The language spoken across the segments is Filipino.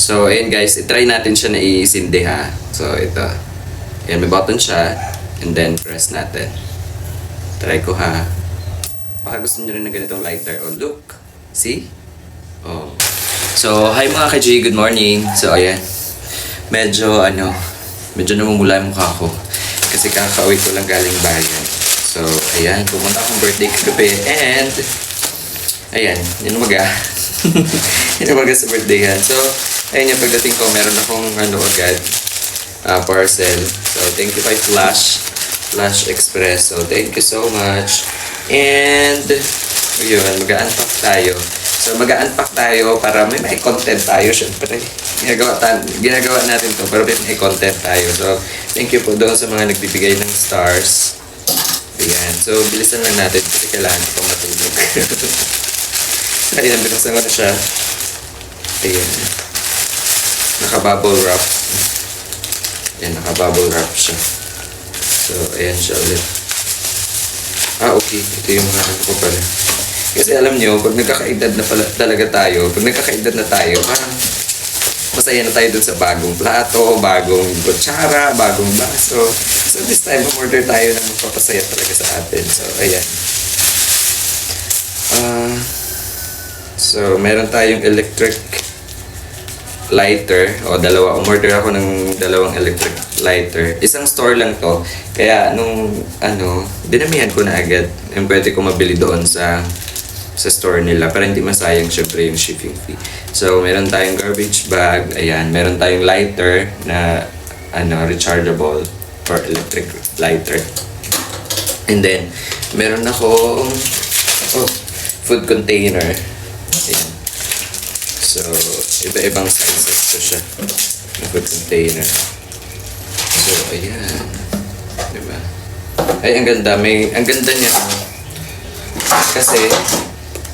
So, ayun guys, itry natin siya na isindi ha. So, ito. Ayan, may button siya. And then, press natin. Try ko ha. Baka gusto nyo rin na ganitong lighter. Oh, look. See? Oh. So, hi mga ka-G. Good morning. So, ayan. Medyo namumula yung mukha ko. Kasi kakauwi ko lang galing bayan. So, ayan. Pumunta akong birthday kagabi. And, ayan. Inumaga. Inumaga sa birthday yan. So, ayun yung pagdating ko, meron akong agad. Parcel. So, thank you kay Flash Express. So, thank you so much. And, yun, mag-unpack tayo. So, mag-unpack tayo para may content tayo. Siyempre, ginagawa natin to para may content tayo. So, thank you po doon sa mga nagbibigay ng stars. Ayan. So, bilisan lang natin kasi kailangan ko matulog. Ayan, binuksan ko na siya. Ayan. Naka-bubble wrap. Ayan, naka-bubble wrap siya. So, ayan siya ulit. Okay. Ito yung mga ko pala. Kasi alam nyo, pag nagkakaedad na pala talaga tayo, parang masaya na tayo dun sa bagong plato, bagong kutsara, bagong baso. So, this time, order tayo na magpapasaya talaga sa atin. So, ayan. So, meron tayong electric lighter. O, dalawa. Umorder ako ng dalawang electric lighter. Isang store lang to. Kaya, dinamihan ko na agad. Yung pwede ko mabili doon sa store nila. Para hindi masayang syempre yung shipping fee. So, meron tayong garbage bag. Ayan. Meron tayong lighter na, rechargeable for electric lighter. And then, meron akong food container. Ayan. So, iba-ibang sizes ko siya na food container. So, ayan. Diba? Ay, ang ganda. Ang ganda niya. Kasi,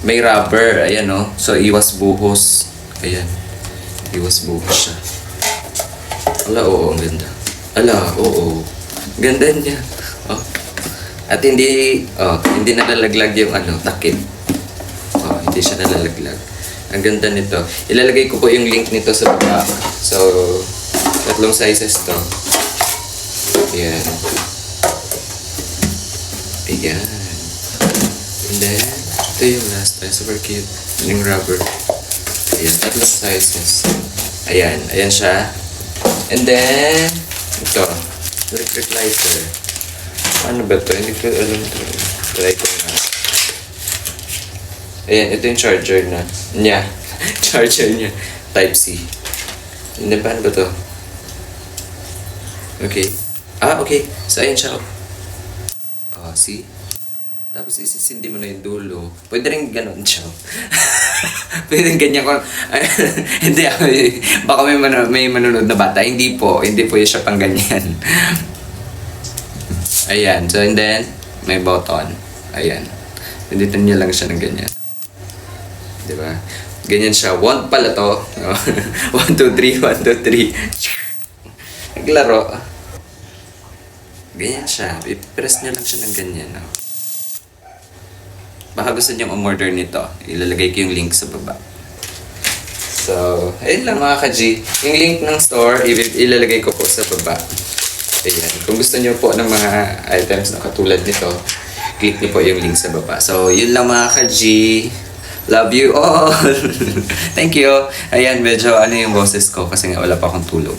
may rubber. Ayan, no? So, iwas buhos. Ayan. Iwas buhos siya. Ala, oo. Ang ganda. Ala, oo. Ganda niya. Oh. At hindi nalalaglag yung takip. Hindi siya nalalaglag. Ang ganda nito. Ilalagay ko po yung link nito sa baba. So, 3 sizes to. Ayan. Ayan. And then, ito yung last. Super cute. Yung rubber. Ayan. 3 sizes. Ayan. Ayan siya. And then, ito. Electric lighter. Ano ba ito? Hindi ko alam ito. Try ko na. Ayan, ito yung charger na. Charger niya. Type-C. Hindi, paano ba to? Okay. Okay. So, ayan siya. See? Tapos, isisindi mo na yung dulo. Pwede rin ganun siya. Pwede rin ganyan ko. Hindi, baka may manunod na bata. Hindi po siya pang ganyan. Ayan. So, and then, may button. Ayan. Pindutin niyo lang siya ng ganyan. Diba? Ganyan siya. Want pala to. 1, 2, 3, 1, 2, 3. Naglaro. Ganyan siya. I-press niyo lang siya ng ganyan. No? Baka gusto niyong umorder nito. Ilalagay ko yung link sa baba. So, ayun lang mga ka-G. Yung link ng store, ilalagay ko po sa baba. Ayan. Kung gusto niyo po ng mga items na katulad nito, click niyo po yung link sa baba. So, yun lang mga ka-G. Love you all! Thank you! Ayan, medyo yung boses ko kasi nga wala pa akong tulog.